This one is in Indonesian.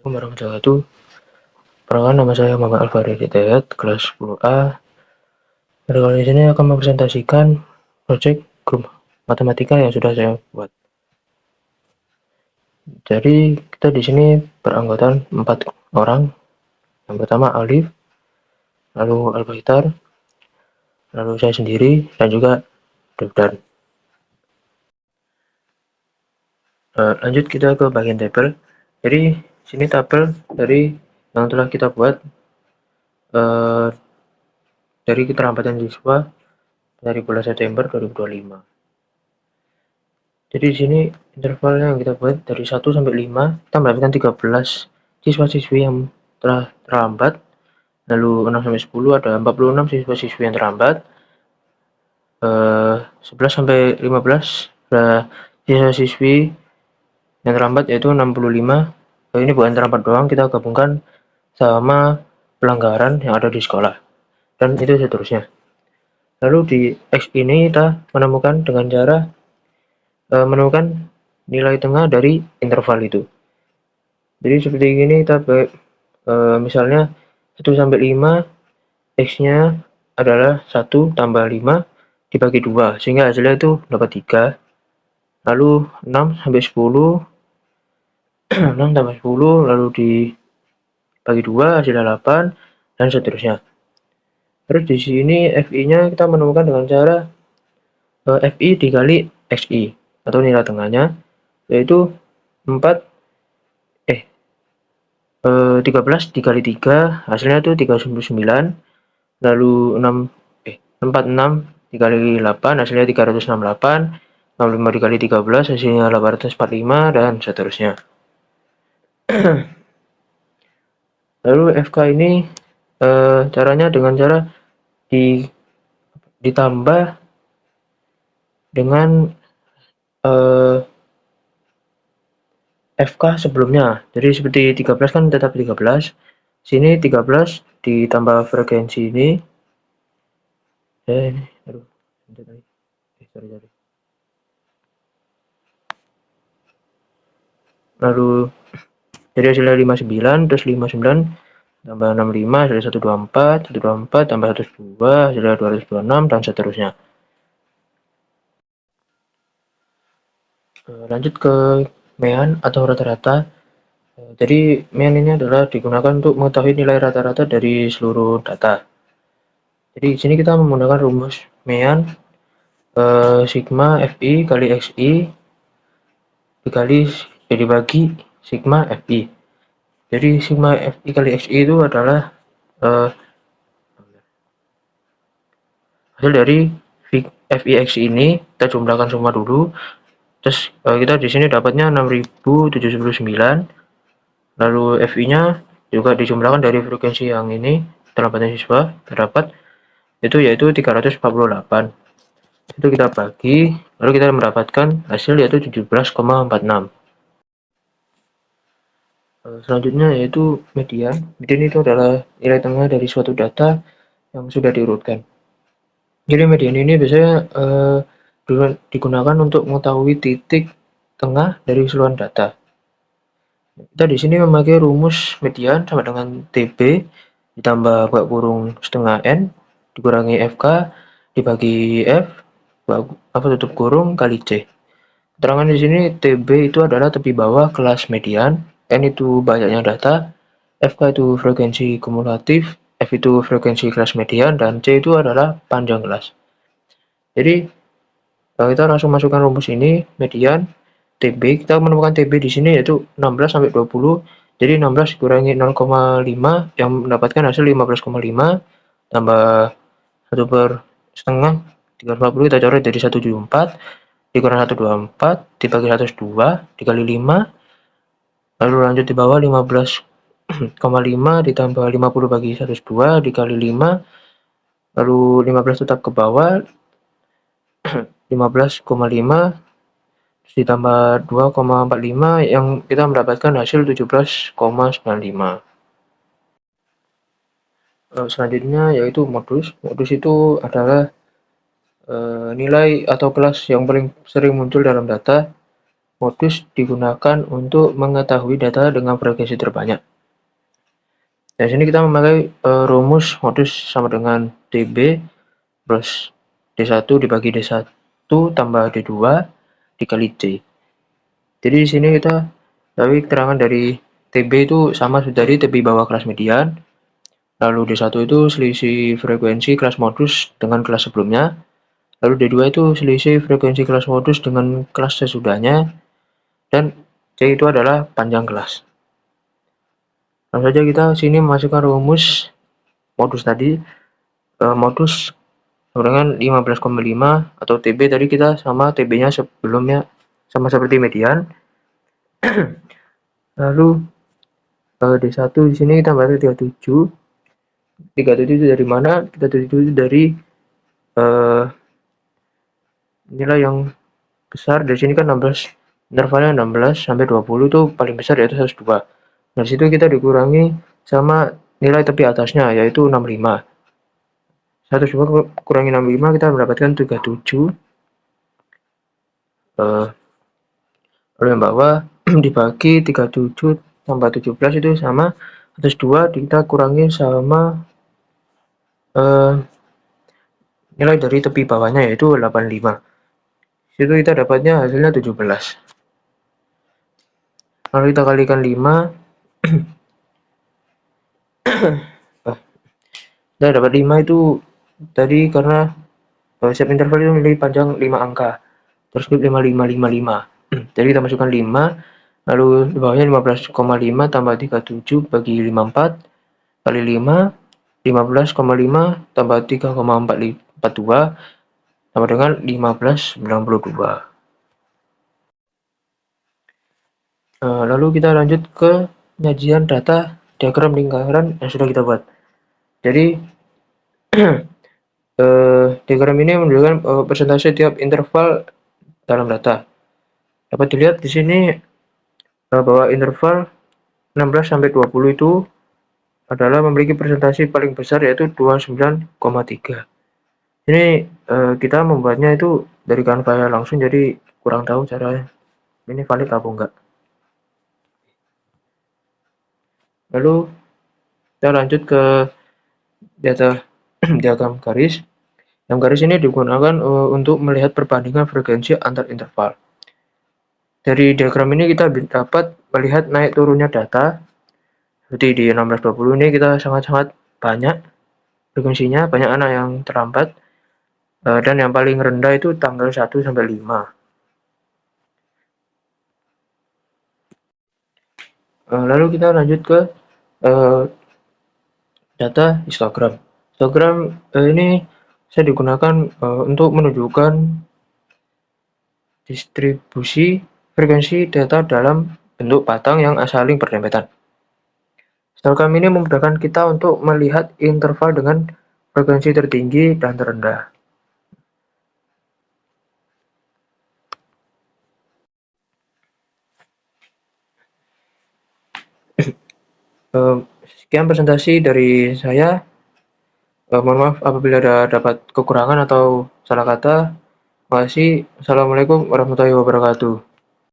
Assalamualaikum warahmatullahi wabarakatuh. Perkenalkan, nama saya Muhammad Alfari Hidayat, kelas 10A. Pada kali ini akan mempresentasikan proyek grup matematika yang sudah saya buat. Jadi kita di sini beranggotaan 4 orang. Yang pertama Alif, lalu Al-Baitar, lalu saya sendiri, dan juga Devdan. Lanjut kita ke bagian tabel. Jadi sini tabel dari yang telah kita buat dari keterlambatan siswa dari bulan September 2025. Jadi di sini intervalnya yang kita buat dari 1 sampai 5, kita mendapatkan 13 siswa-siswi yang telah terlambat. Lalu 6 sampai 10 ada 46 siswa-siswi yang terlambat. 11 sampai 15 ada siswa-siswi yang terlambat yaitu 65. Ini bukan terlambat doang, kita gabungkan sama pelanggaran yang ada di sekolah. Dan itu seterusnya. Lalu di X ini kita menemukan dengan cara menemukan nilai tengah dari interval itu. Jadi seperti ini kita misalnya 1 sampai 5, X-nya adalah 1 tambah 5 dibagi 2, sehingga hasilnya itu dapat 3. Lalu 6 sampai 10, 6 tambah 10 lalu dibagi 2 hasilnya 8, dan seterusnya. Terus di sini FI-nya kita menemukan dengan cara FI dikali XI atau nilai tengahnya, yaitu 13 dikali 3 hasilnya itu 39, lalu 46 dikali 8 hasilnya 368, 65 dikali 13 hasilnya 845, dan seterusnya. Lalu FK ini caranya dengan cara ditambah dengan FK sebelumnya. Jadi seperti 13 kan tetap 13. Sini 13 ditambah frekuensi ini. Lalu jadi hasilnya 59, terus 59 tambah 65 hasilnya 124, 124 tambah 102 hasilnya 226, dan seterusnya. Lanjut ke mean atau rata-rata. Jadi mean ini adalah digunakan untuk mengetahui nilai rata-rata dari seluruh data. Jadi di sini kita menggunakan rumus mean sigma FI kali XI dibagi sigma FI. Jadi sigma FI kali XI itu adalah hasil dari FI XI ini kita jumlahkan semua dulu. Terus kita di sini dapatnya 6079. Lalu FI-nya juga dijumlahkan dari frekuensi yang ini, terlambatan siswa terdapat itu yaitu 348. Itu kita bagi, lalu kita mendapatkan hasil yaitu 17,46. Selanjutnya yaitu median. Median itu adalah nilai tengah dari suatu data yang sudah diurutkan. Jadi median ini biasanya digunakan untuk mengetahui titik tengah dari keseluruhan data. Kita di sini memakai rumus median sama dengan TB ditambah buka kurung setengah N dikurangi FK dibagi F tutup kurung kali C. Keterangan di sini TB itu adalah tepi bawah kelas median, N itu banyaknya data, FK itu frekuensi kumulatif, F itu frekuensi kelas median, dan C itu adalah panjang kelas. Jadi kita langsung masukkan rumus ini median TB. Kita menemukan TB di sini yaitu 16 sampai 20. Jadi 16 dikurangi 0,5 yang mendapatkan hasil 15,5 tambah 1 per setengah 340 kita coret jadi 174 dikurangi 124 dibagi 102 dikali 5, lalu lanjut di bawah 15,5 ditambah 50 bagi 102 dikali 5, lalu 15 tetap ke bawah 15,5 ditambah 2,45 yang kita mendapatkan hasil 17,95. Selanjutnya yaitu modus. Modus itu adalah nilai atau kelas yang paling sering muncul dalam data. modus digunakan untuk mengetahui data dengan frekuensi terbanyak. Di sini kita memakai rumus modus sama dengan TB plus D1 dibagi D1 tambah D2 dikali T. Jadi di sini kita tahu keterangan dari TB itu sama dari TB bawah kelas median, lalu D1 itu selisih frekuensi kelas modus dengan kelas sebelumnya, lalu D2 itu selisih frekuensi kelas modus dengan kelas sesudahnya, dan C itu adalah panjang kelas. Langsung saja kita sini memasukkan rumus modus tadi, modus sama dengan 15,5 atau TB tadi kita sama TB-nya sebelumnya sama seperti median. Lalu D1 di sini kita tambah 37. 37 itu dari mana? 37 itu dari nilai yang besar. Dari sini kan 16, intervalnya 16 sampai 20 itu paling besar yaitu 102. Nah, situ kita dikurangi sama nilai tepi atasnya yaitu 65. 102 kurangi 65 kita mendapatkan 37. Lalu yang bawah dibagi 37 tambah 17 itu sama 102 kita kurangi sama nilai dari tepi bawahnya yaitu 85. Situ kita dapatnya hasilnya 17. Lalu kita kalikan 5. Kita dapat 5 itu tadi karena setiap interval itu memiliki panjang 5 angka. Terus 5555. Jadi kita masukkan 5, lalu di bawahnya 15,5 tambah 37 bagi 54 kali 5, 15,5 tambah 3,442 sama dengan 1592. Lalu kita lanjut ke penyajian data diagram lingkaran yang sudah kita buat. Jadi diagram ini menunjukkan persentase tiap interval dalam data. Dapat dilihat di sini bahwa interval 16 sampai 20 itu adalah memiliki persentase paling besar yaitu 29,3. Ini kita membuatnya itu dari Canva langsung, jadi kurang tahu cara ini valid atau enggak. Lalu kita lanjut ke data diagram garis. Yang garis ini digunakan untuk melihat perbandingan frekuensi antar interval. Dari diagram ini kita dapat melihat naik turunnya data. Seperti di 1620 ini kita sangat-sangat banyak frekuensinya, banyak anak yang terlambat. Dan yang paling rendah itu tanggal 1 sampai 5. Lalu kita lanjut ke data histogram. Histogram ini saya digunakan untuk menunjukkan distribusi frekuensi data dalam bentuk batang yang saling berdempetan. Histogram ini memudahkan kita untuk melihat interval dengan frekuensi tertinggi dan terendah. Sekian presentasi dari saya. Mohon maaf apabila ada dapat kekurangan atau salah kata. Terima kasih. Assalamualaikum warahmatullahi wabarakatuh.